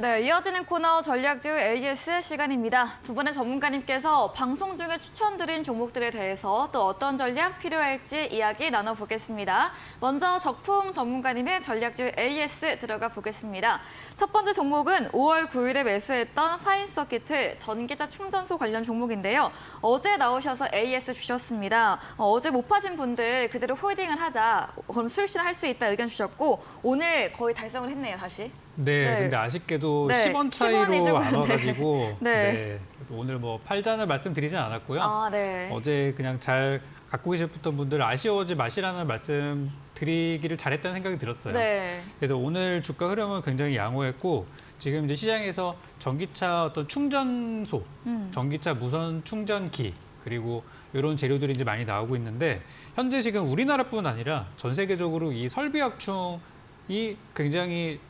네, 이어지는 코너 전략주 AS 시간입니다. 두 분의 전문가님께서 방송 중에 추천드린 종목들에 대해서 또 어떤 전략 필요할지 이야기 나눠보겠습니다. 먼저 적풍 전문가님의 전략주 AS 들어가 보겠습니다. 첫 번째 종목은 5월 9일에 매수했던 화인서키트 전기차 충전소 관련 종목인데요. 어제 나오셔서 AS 주셨습니다. 어제 못 파신 분들 그대로 홀딩을 하자, 그럼 수익 실현할 수 있다 의견 주셨고 오늘 거의 달성을 했네요, 다시. 네, 네. 근데 아쉽게도 네, 10원 10원이죠, 차이로 안 근데. 와가지고 네. 오늘 뭐 팔자는 말씀드리진 않았고요. 아, 네. 어제 그냥 잘 갖고 계셨던 분들 아쉬워하지 마시라는 말씀 드리기를 잘했다는 생각이 들었어요. 네. 그래서 오늘 주가 흐름은 굉장히 양호했고 지금 이제 시장에서 전기차 어떤 충전소, 전기차 무선 충전기 그리고 이런 재료들이 이제 많이 나오고 있는데 현재 지금 우리나라뿐 아니라 전 세계적으로 이 설비 확충이 굉장히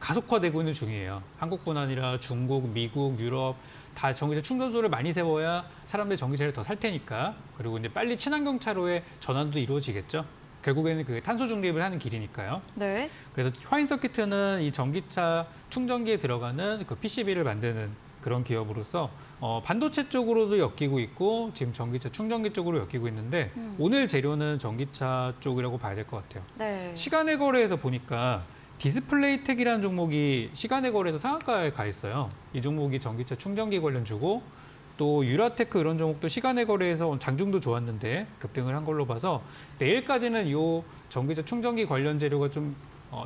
가속화되고 있는 중이에요. 한국뿐 아니라 중국, 미국, 유럽 다 전기차 충전소를 많이 세워야 사람들이 전기차를 더 살 테니까 그리고 이제 빨리 친환경 차로의 전환도 이루어지겠죠. 결국에는 그 탄소 중립을 하는 길이니까요. 네. 그래서 화인서키트는 이 전기차 충전기에 들어가는 그 PCB를 만드는 그런 기업으로서 반도체 쪽으로도 엮이고 있고 지금 전기차 충전기 쪽으로 엮이고 있는데 오늘 재료는 전기차 쪽이라고 봐야 될 것 같아요. 네. 시간의 거래에서 보니까 디스플레이텍이라는 종목이 시간의 거래에서 상한가에 가 있어요. 이 종목이 전기차 충전기 관련주고 또 유라테크 이런 종목도 시간의 거래에서 장중도 좋았는데 급등을 한 걸로 봐서 내일까지는 이 전기차 충전기 관련 재료가 좀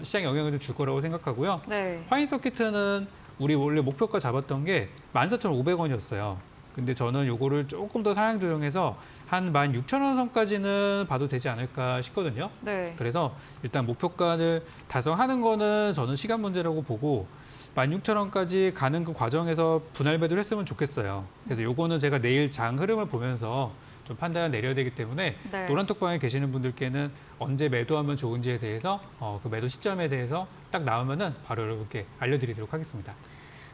시장 영향을 좀 줄 거라고 생각하고요. 네. 화인서키트는 우리 원래 목표가 잡았던 게 14,500원이었어요. 근데 저는 요거를 조금 더 상향 조정해서 한 16,000원 선까지는 봐도 되지 않을까 싶거든요. 네. 그래서 일단 목표가를 달성하는 거는 저는 시간 문제라고 보고 16,000원까지 가는 그 과정에서 분할 매도를 했으면 좋겠어요. 그래서 요거는 제가 내일 장 흐름을 보면서 좀 판단을 내려야 되기 때문에 네. 노란톡방에 계시는 분들께는 언제 매도하면 좋은지에 대해서 그 매도 시점에 대해서 딱 나오면은 바로 이렇게 알려드리도록 하겠습니다.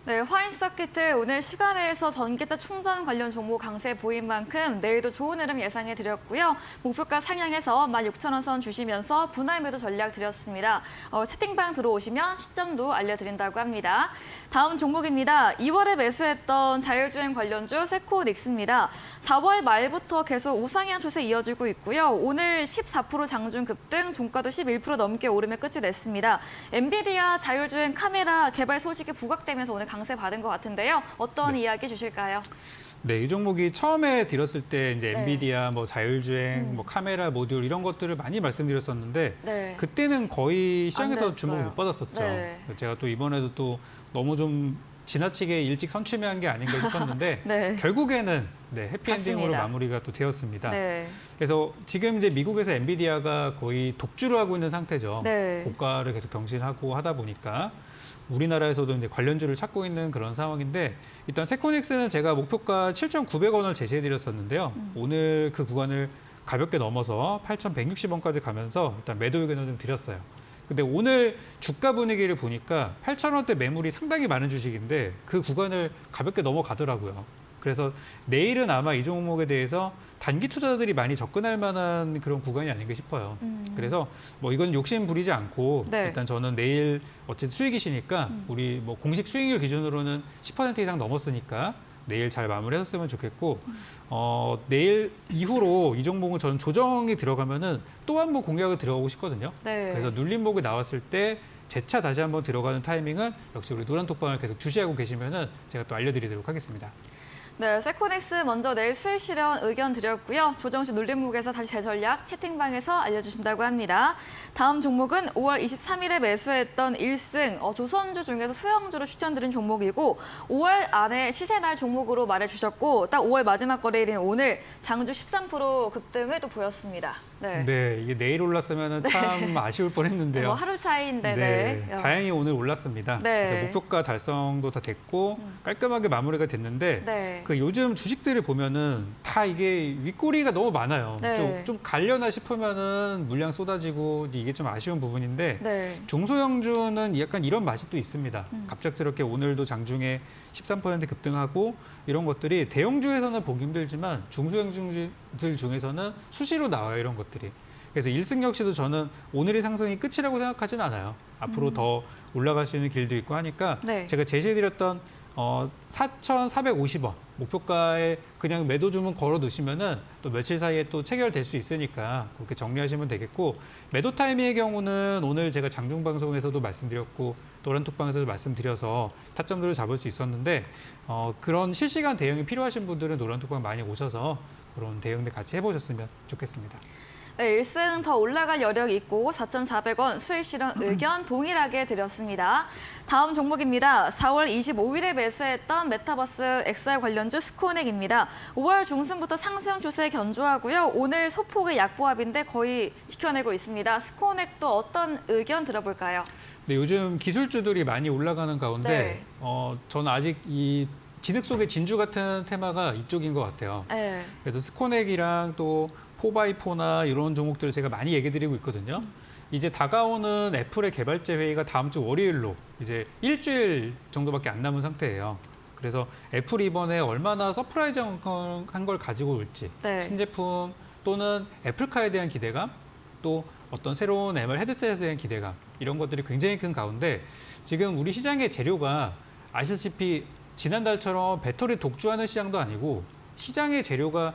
네, 화인서키트 오늘 시간에서 전기차 충전 관련 종목 강세 보인 만큼 내일도 좋은 흐름 예상해 드렸고요. 목표가 상향해서 16,000원 선 주시면서 분할 매도 전략 드렸습니다. 채팅방 들어오시면 시점도 알려드린다고 합니다. 다음 종목입니다. 2월에 매수했던 자율주행 관련주 세코닉스입니다. 4월 말부터 계속 우상향 추세 이어지고 있고요. 오늘 14% 장중 급등, 종가도 11% 넘게 오름에 끝이 냈습니다. 엔비디아 자율주행 카메라 개발 소식이 부각되면서 오늘 강세 받은 것 같은데요. 어떤 네. 이야기 주실까요? 네, 이 종목이 처음에 들었을 때 이제 네. 엔비디아, 뭐 자율주행, 뭐 카메라 모듈 이런 것들을 많이 말씀드렸었는데 네. 그때는 거의 시장에서 됐어요. 주목을 못 받았었죠. 네. 제가 또 이번에도 또 너무 좀 지나치게 일찍 선취매한 게 아닌가 싶었는데 네. 결국에는 해피엔딩으로 맞습니다. 마무리가 또 되었습니다. 네. 그래서 지금 이제 미국에서 엔비디아가 거의 독주를 하고 있는 상태죠. 네. 고가를 계속 경신하고 하다 보니까 우리나라에서도 이제 관련주를 찾고 있는 그런 상황인데 일단 세코닉스는 제가 목표가 7,900원을 제시해드렸었는데요. 오늘 그 구간을 가볍게 넘어서 8,160원까지 가면서 일단 매도 의견을 좀 드렸어요. 근데 오늘 주가 분위기를 보니까 8,000원대 매물이 상당히 많은 주식인데 그 구간을 가볍게 넘어가더라고요. 그래서 내일은 아마 이 종목에 대해서 단기 투자자들이 많이 접근할 만한 그런 구간이 아닌가 싶어요. 그래서 뭐 이건 욕심 부리지 않고 네. 일단 저는 내일 어쨌든 수익이시니까 우리 뭐 공식 수익률 기준으로는 10% 이상 넘었으니까 내일 잘 마무리하셨으면 좋겠고 내일 이후로 이 종목은 저는 조정이 들어가면은 또 한 번 공략을 들어가고 싶거든요. 네. 그래서 눌림목이 나왔을 때 재차 다시 한번 들어가는 타이밍은 역시 우리 노란톡방을 계속 주시하고 계시면은 제가 또 알려드리도록 하겠습니다. 네, 세코넥스 먼저 내일 수익 실현 의견 드렸고요. 조정 시 눌림목에서 다시 재전략 채팅방에서 알려주신다고 합니다. 다음 종목은 5월 23일에 매수했던 1승, 조선주 중에서 소형주로 추천드린 종목이고 5월 안에 시세날 종목으로 말해주셨고 딱 5월 마지막 거래일인 오늘 장주 13% 급등을 또 보였습니다. 네. 네, 이게 내일 올랐으면 참 아쉬울 뻔했는데요. 뭐 하루 차이인데, 네. 다행히 오늘 올랐습니다. 네. 그래서 목표가 달성도 다 됐고 깔끔하게 마무리가 됐는데 네. 그 요즘 주식들을 보면은 다 이게 윗꼬리가 너무 많아요. 네. 좀 갈려나 싶으면은 물량 쏟아지고 이게 좀 아쉬운 부분인데 네. 중소형주는 약간 이런 맛이 또 있습니다. 갑작스럽게 오늘도 장중에 13% 급등하고 이런 것들이 대형주에서는 보기 힘들지만 중소형주들 중에서는 수시로 나와요, 이런 것들이. 그래서 1승 역시도 저는 오늘의 상승이 끝이라고 생각하진 않아요. 앞으로 더 올라갈 수 있는 길도 있고 하니까 네. 제가 제시해드렸던 4,450원 목표가에 그냥 매도 주문 걸어 놓으시면은 또 며칠 사이에 또 체결될 수 있으니까 그렇게 정리하시면 되겠고, 매도 타이밍의 경우는 오늘 제가 장중 방송에서도 말씀드렸고 노란톡방에서도 말씀드려서 타점들을 잡을 수 있었는데 그런 실시간 대응이 필요하신 분들은 노란톡방 많이 오셔서 그런 대응들 같이 해보셨으면 좋겠습니다. 네, 1승 더 올라갈 여력이 있고 4,400원 수익 실현 의견 동일하게 드렸습니다. 다음 종목입니다. 4월 25일에 매수했던 메타버스 XR 관련주 스코넥입니다. 5월 중순부터 상승 추세 견조하고요. 오늘 소폭의 약보합인데 거의 지켜내고 있습니다. 스코넥도 어떤 의견 들어볼까요? 네, 요즘 기술주들이 많이 올라가는 가운데 저는 아직 이 진흙 속의 진주 같은 테마가 이쪽인 것 같아요. 네. 그래서 스코넥이랑 또 4x4나 이런 종목들을 제가 많이 얘기 드리고 있거든요. 이제 다가오는 애플의 개발자 회의가 다음 주 월요일로 이제 일주일 정도밖에 안 남은 상태예요. 그래서 애플이 이번에 얼마나 서프라이즈한 걸 가지고 올지, 네. 신제품 또는 애플카에 대한 기대감, 또 어떤 새로운 MR 헤드셋에 대한 기대감, 이런 것들이 굉장히 큰 가운데 지금 우리 시장의 재료가 아시다시피 지난달처럼 배터리 독주하는 시장도 아니고 시장의 재료가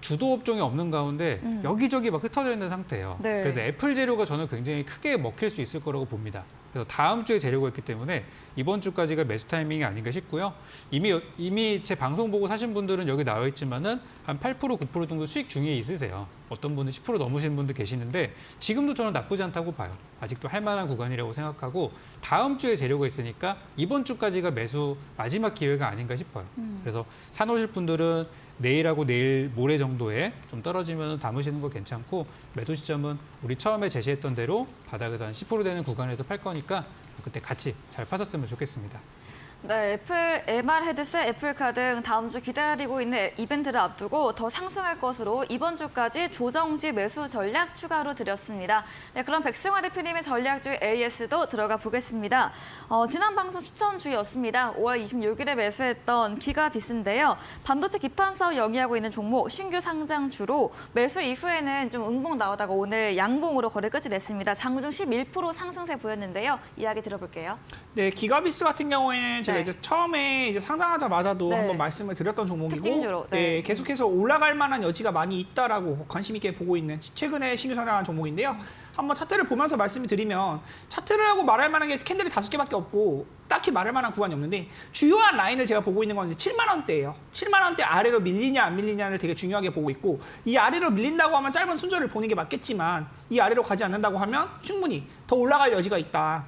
주도 업종이 없는 가운데 여기저기 막 흩어져 있는 상태예요. 네. 그래서 애플 재료가 저는 굉장히 크게 먹힐 수 있을 거라고 봅니다. 그래서 다음 주에 재료가 있기 때문에 이번 주까지가 매수 타이밍이 아닌가 싶고요. 이미 제 방송 보고 사신 분들은 여기 나와 있지만은 한 8%, 9% 정도 수익 중에 있으세요. 어떤 분은 10% 넘으시는 분도 계시는데 지금도 저는 나쁘지 않다고 봐요. 아직도 할 만한 구간이라고 생각하고 다음 주에 재료가 있으니까 이번 주까지가 매수 마지막 기회가 아닌가 싶어요. 그래서 사놓으실 분들은 내일하고 내일 모레 정도에 좀 떨어지면 담으시는 거 괜찮고, 매도 시점은 우리 처음에 제시했던 대로 바닥에서 한 10% 되는 구간에서 팔 거니까 그때 같이 잘 파셨으면 좋겠습니다. 네, 애플 MR 헤드셋, 애플카 등 다음 주 기다리고 있는 이벤트를 앞두고 더 상승할 것으로 이번 주까지 조정 시 매수 전략 추가로 드렸습니다. 네, 그럼 백승화 대표님의 전략주 AS도 들어가 보겠습니다. 지난 방송 추천주였습니다. 5월 26일에 매수했던 기가비스인데요. 반도체 기판 사업 영위하고 있는 종목 신규 상장주로 매수 이후에는 좀 응봉 나오다가 오늘 양봉으로 거래 끝이 냈습니다. 장중 11% 상승세 보였는데요. 이야기 들어볼게요. 네, 기가비스 같은 경우에는 제가 네. 이제 처음에 이제 상장하자마자도 네. 한번 말씀을 드렸던 종목이고, 특징주로, 네. 계속해서 올라갈 만한 여지가 많이 있다라고 관심 있게 보고 있는 최근에 신규 상장한 종목인데요. 한번 차트를 보면서 말씀을 드리면 차트를 하고 말할 만한 게 캔들이 5개밖에 없고 딱히 말할 만한 구간이 없는데 주요한 라인을 제가 보고 있는 건 이제 7만 원대예요. 7만 원대 아래로 밀리냐 안 밀리냐를 되게 중요하게 보고 있고, 이 아래로 밀린다고 하면 짧은 순서를 보는 게 맞겠지만 이 아래로 가지 않는다고 하면 충분히 더 올라갈 여지가 있다.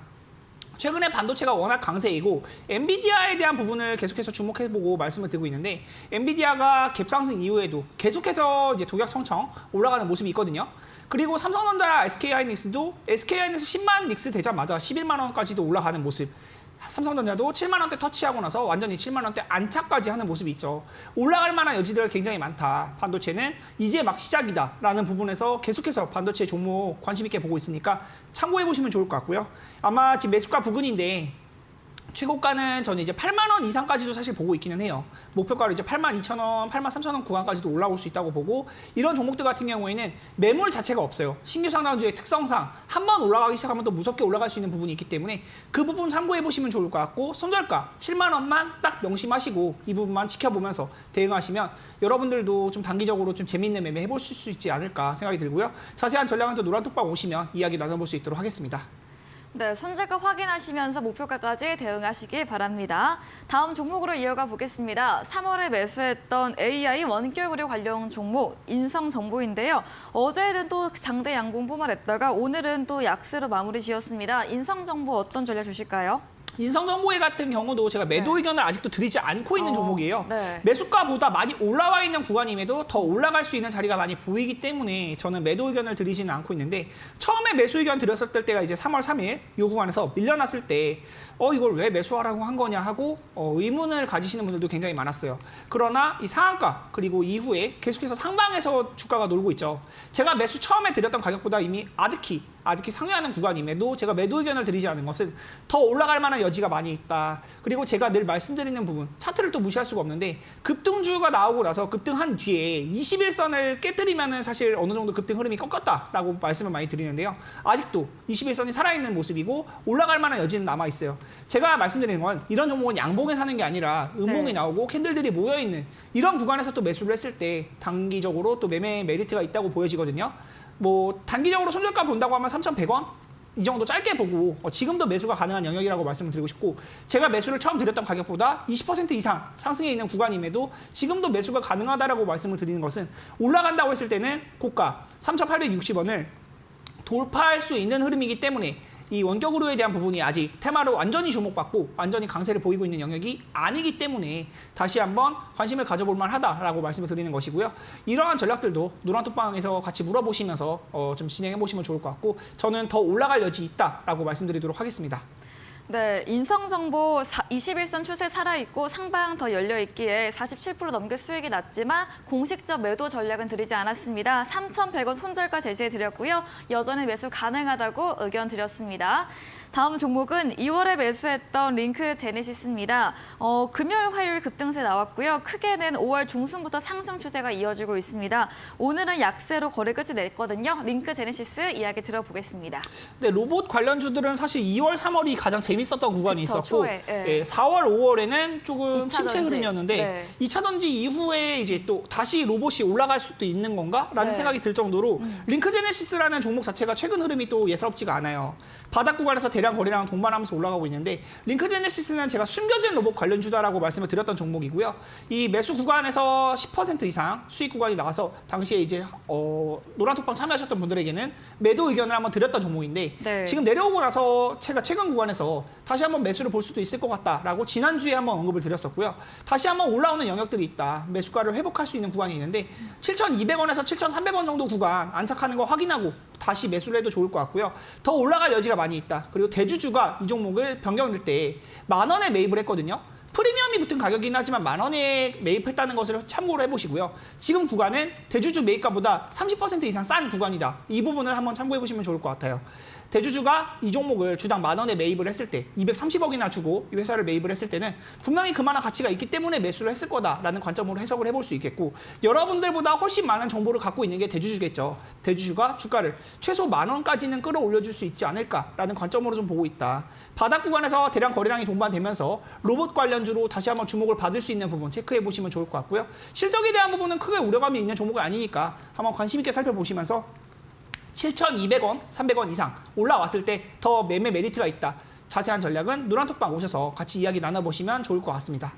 최근에 반도체가 워낙 강세이고 엔비디아에 대한 부분을 계속해서 주목해보고 말씀을 드리고 있는데, 엔비디아가 갭상승 이후에도 계속해서 이제 독약청청 올라가는 모습이 있거든요. 그리고 삼성전자, SK하이닉스도 SK하이닉스 10만 닉스 되자마자 11만 원까지도 올라가는 모습. 삼성전자도 7만 원대 터치하고 나서 완전히 7만 원대 안착까지 하는 모습이 있죠. 올라갈 만한 여지들 굉장히 많다. 반도체는 이제 막 시작이다라는 부분에서 계속해서 반도체 종목 관심 있게 보고 있으니까 참고해 보시면 좋을 것 같고요. 아마 지금 매수가 부근인데 최고가는 저는 이제 8만 원 이상까지도 사실 보고 있기는 해요. 목표가로 이제 8만 2천 원, 8만 3천 원 구간까지도 올라올 수 있다고 보고, 이런 종목들 같은 경우에는 매물 자체가 없어요. 신규 상장주의 특성상 한번 올라가기 시작하면 또 무섭게 올라갈 수 있는 부분이 있기 때문에 그 부분 참고해 보시면 좋을 것 같고, 손절가 7만 원만 딱 명심하시고 이 부분만 지켜보면서 대응하시면 여러분들도 좀 단기적으로 좀 재미있는 매매 해보실 수 있지 않을까 생각이 들고요. 자세한 전략은 또 노란톡방 오시면 이야기 나눠볼 수 있도록 하겠습니다. 네, 손절가 확인하시면서 목표가까지 대응하시길 바랍니다. 다음 종목으로 이어가 보겠습니다. 3월에 매수했던 AI 원격의료 관련 종목 인성정보인데요. 어제는 또 장대 양봉 뿜어냈다가 오늘은 또 약세로 마무리 지었습니다. 인성정보 어떤 전략 주실까요? 인성정보회 같은 경우도 제가 매도 네. 의견을 아직도 드리지 않고 있는 종목이에요. 네. 매수가보다 많이 올라와 있는 구간임에도 더 올라갈 수 있는 자리가 많이 보이기 때문에 저는 매도 의견을 드리지는 않고 있는데, 처음에 매수 의견 드렸을 때가 이제 3월 3일 이 구간에서 밀려났을 때 이걸 왜 매수하라고 한 거냐 하고 의문을 가지시는 분들도 굉장히 많았어요. 그러나 이 상한가 그리고 이후에 계속해서 상방에서 주가가 놀고 있죠. 제가 매수 처음에 드렸던 가격보다 이미 아득히 아득히 상회하는 구간임에도 제가 매도 의견을 드리지 않은 것은 더 올라갈 만한 여지가 많이 있다. 그리고 제가 늘 말씀드리는 부분, 차트를 또 무시할 수가 없는데 급등주가 나오고 나서 급등한 뒤에 21선을 깨뜨리면은 사실 어느 정도 급등 흐름이 꺾였다라고 말씀을 많이 드리는데요. 아직도 21선이 살아있는 모습이고 올라갈 만한 여지는 남아 있어요. 제가 말씀드리는 건 이런 종목은 양봉에 사는 게 아니라 음봉이 네. 나오고 캔들들이 모여 있는 이런 구간에서 또 매수를 했을 때 단기적으로 또 매매 메리트가 있다고 보여지거든요. 뭐 단기적으로 손절가 본다고 하면 3,100원 이 정도 짧게 보고 지금도 매수가 가능한 영역이라고 말씀을 드리고 싶고, 제가 매수를 처음 드렸던 가격보다 20% 이상 상승해 있는 구간임에도 지금도 매수가 가능하다라고 말씀을 드리는 것은 올라간다고 했을 때는 고가 3,860원을 돌파할 수 있는 흐름이기 때문에 이 원격 의료에 대한 부분이 아직 테마로 완전히 주목받고 완전히 강세를 보이고 있는 영역이 아니기 때문에 다시 한번 관심을 가져볼 만하다라고 말씀을 드리는 것이고요. 이러한 전략들도 노란톡방에서 같이 물어보시면서 좀 진행해 보시면 좋을 것 같고, 저는 더 올라갈 여지 있다라고 말씀드리도록 하겠습니다. 네, 인성정보 21선 추세 살아있고 상방 더 열려있기에 47% 넘게 수익이 났지만 공식적 매도 전략은 드리지 않았습니다. 3,100원 손절가 제시해드렸고요. 여전히 매수 가능하다고 의견 드렸습니다. 다음 종목은 2월에 매수했던 링크 제네시스입니다. 금요일, 화요일 급등세 나왔고요. 크게는 5월 중순부터 상승 추세가 이어지고 있습니다. 오늘은 약세로 거래 끝이 냈거든요. 링크 제네시스 이야기 들어보겠습니다. 네, 로봇 관련주들은 사실 2월, 3월이 가장 재밌었던 구간이 그쵸, 있었고, 초에, 예. 4월, 5월에는 조금 이차 침체 전지. 흐름이었는데 네. 2차 전지 이후에 이제 또 다시 로봇이 올라갈 수도 있는 건가라는 네. 생각이 들 정도로 링크 제네시스라는 종목 자체가 최근 흐름이 또 예사롭지가 않아요. 바닥 구간에서 대량 거래량 동반하면서 올라가고 있는데, 링크 제네시스는 제가 숨겨진 로봇 관련주다라고 말씀을 드렸던 종목이고요. 이 매수 구간에서 10% 이상 수익 구간이 나와서 당시에 이제 노란톡방 참여하셨던 분들에게는 매도 의견을 한번 드렸던 종목인데, 네. 지금 내려오고 나서 제가 최근 구간에서 다시 한번 매수를 볼 수도 있을 것 같다라고 지난주에 한번 언급을 드렸었고요. 다시 한번 올라오는 영역들이 있다. 매수가를 회복할 수 있는 구간이 있는데 7,200원에서 7,300원 정도 구간 안착하는 거 확인하고 다시 매수를 해도 좋을 것 같고요. 더 올라갈 여지가 많이 있다. 그리고 대주주가 이 종목을 변경될 때 10,000원에 매입을 했거든요. 프리미엄이 붙은 가격이긴 하지만 10,000원에 매입했다는 것을 참고로 해보시고요. 지금 구간은 대주주 매입가보다 30% 이상 싼 구간이다. 이 부분을 한번 참고해보시면 좋을 것 같아요. 대주주가 이 종목을 주당 10,000원에 매입을 했을 때 230억이나 주고 이 회사를 매입을 했을 때는 분명히 그만한 가치가 있기 때문에 매수를 했을 거다라는 관점으로 해석을 해볼 수 있겠고, 여러분들보다 훨씬 많은 정보를 갖고 있는 게 대주주겠죠. 대주주가 주가를 최소 10,000원까지는 끌어올려줄 수 있지 않을까라는 관점으로 좀 보고 있다. 바닥 구간에서 대량 거래량이 동반되면서 로봇 관련주로 다시 한번 주목을 받을 수 있는 부분 체크해 보시면 좋을 것 같고요. 실적에 대한 부분은 크게 우려감이 있는 종목이 아니니까 한번 관심 있게 살펴보시면서 7,200원, 300원 이상 올라왔을 때 더 매매 메리트가 있다. 자세한 전략은 노란톡방 오셔서 같이 이야기 나눠보시면 좋을 것 같습니다.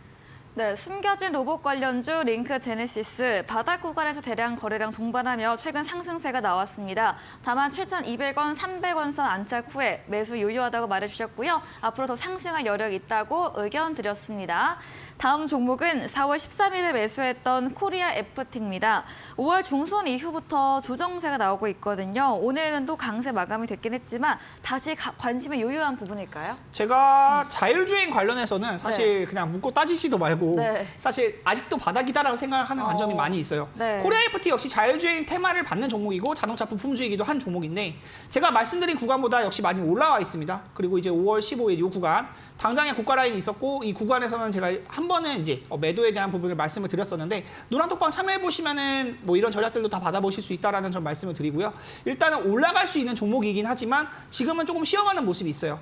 네, 숨겨진 로봇 관련주 링크 제네시스 바닥 구간에서 대량 거래량 동반하며 최근 상승세가 나왔습니다. 다만 7,200원, 300원 선 안착 후에 매수 유효하다고 말해주셨고요. 앞으로 더 상승할 여력이 있다고 의견 드렸습니다. 다음 종목은 4월 13일에 매수했던 코리아 FT입니다. 5월 중순 이후부터 조정세가 나오고 있거든요. 오늘은 또 강세 마감이 됐긴 했지만 다시 관심의 유효한 부분일까요? 제가 자율주행 관련해서는 사실 그냥 묻고 따지지도 말고 네. 사실 아직도 바닥이다라고 생각하는 관점이 많이 있어요. 네. 코리아 FT 역시 자율주행 테마를 받는 종목이고 자동차 부품주이기도 한 종목인데, 제가 말씀드린 구간보다 역시 많이 올라와 있습니다. 그리고 이제 5월 15일 이 구간 당장의 고가 라인이 있었고, 이 구간에서는 제가 한 번은 이제 매도에 대한 부분을 말씀을 드렸었는데, 노란톡방 참여해 보시면은 뭐 이런 전략들도 다 받아보실 수 있다라는 점 말씀을 드리고요. 일단은 올라갈 수 있는 종목이긴 하지만 지금은 조금 쉬어가는 모습이 있어요.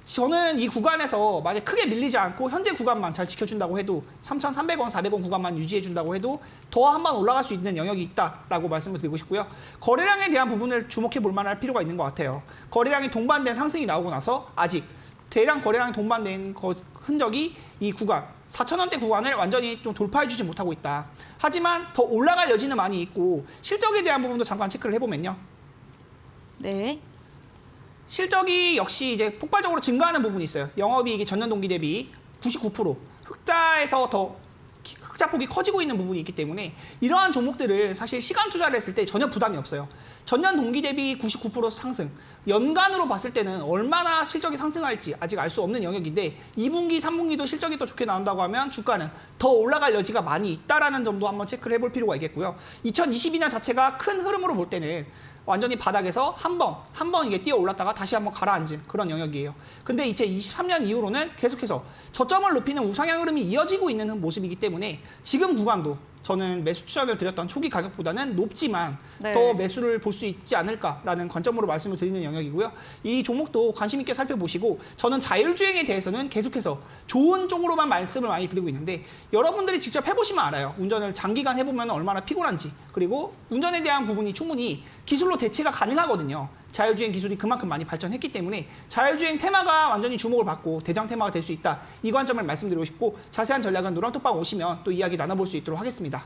저는 이 구간에서 만약 크게 밀리지 않고 현재 구간만 잘 지켜준다고 해도 3,300원, 400원 구간만 유지해준다고 해도 더 한 번 올라갈 수 있는 영역이 있다라고 말씀을 드리고 싶고요. 거래량에 대한 부분을 주목해 볼 만할 필요가 있는 것 같아요. 거래량이 동반된 상승이 나오고 나서 아직 대량 거래량이 동반된 흔적이 이 구간 4,000원대 구간을 완전히 좀 돌파해주지 못하고 있다. 하지만 더 올라갈 여지는 많이 있고, 실적에 대한 부분도 잠깐 체크를 해보면요. 네. 실적이 역시 이제 폭발적으로 증가하는 부분이 있어요. 영업이익이 전년 동기 대비 99%, 흑자에서 더 흑자폭이 커지고 있는 부분이 있기 때문에 이러한 종목들을 사실 시간 투자를 했을 때 전혀 부담이 없어요. 전년 동기 대비 99% 상승, 연간으로 봤을 때는 얼마나 실적이 상승할지 아직 알 수 없는 영역인데 2분기, 3분기도 실적이 더 좋게 나온다고 하면 주가는 더 올라갈 여지가 많이 있다라는 점도 한번 체크를 해볼 필요가 있겠고요. 2022년 자체가 큰 흐름으로 볼 때는 완전히 바닥에서 한 번 이게 뛰어 올랐다가 다시 한번 가라앉은 그런 영역이에요. 근데 이제 23년 이후로는 계속해서 저점을 높이는 우상향 흐름이 이어지고 있는 모습이기 때문에 지금 구간도 저는 매수 추천을 드렸던 초기 가격보다는 높지만 네. 더 매수를 볼 수 있지 않을까라는 관점으로 말씀을 드리는 영역이고요. 이 종목도 관심 있게 살펴보시고 저는 자율주행에 대해서는 계속해서 좋은 쪽으로만 말씀을 많이 드리고 있는데 여러분들이 직접 해보시면 알아요. 운전을 장기간 해보면 얼마나 피곤한지 그리고 운전에 대한 부분이 충분히 기술로 대체가 가능하거든요. 자율주행 기술이 그만큼 많이 발전했기 때문에 자율주행 테마가 완전히 주목을 받고 대장 테마가 될 수 있다. 이 관점을 말씀드리고 싶고 자세한 전략은 노랑톡방 오시면 또 이야기 나눠볼 수 있도록 하겠습니다.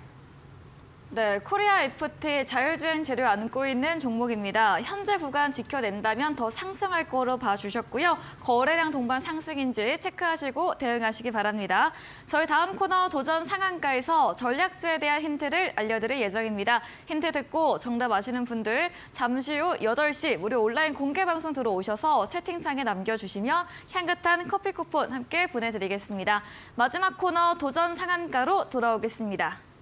네, 코리아 FT 자율주행 재료 안고 있는 종목입니다. 현재 구간 지켜낸다면 더 상승할 거로 봐주셨고요. 거래량 동반 상승인지 체크하시고 대응하시기 바랍니다. 저희 다음 코너 도전 상한가에서 전략주에 대한 힌트를 알려드릴 예정입니다. 힌트 듣고 정답 아시는 분들 잠시 후 8시 무료 온라인 공개 방송 들어오셔서 채팅창에 남겨주시면 향긋한 커피 쿠폰 함께 보내드리겠습니다. 마지막 코너 도전 상한가로 돌아오겠습니다.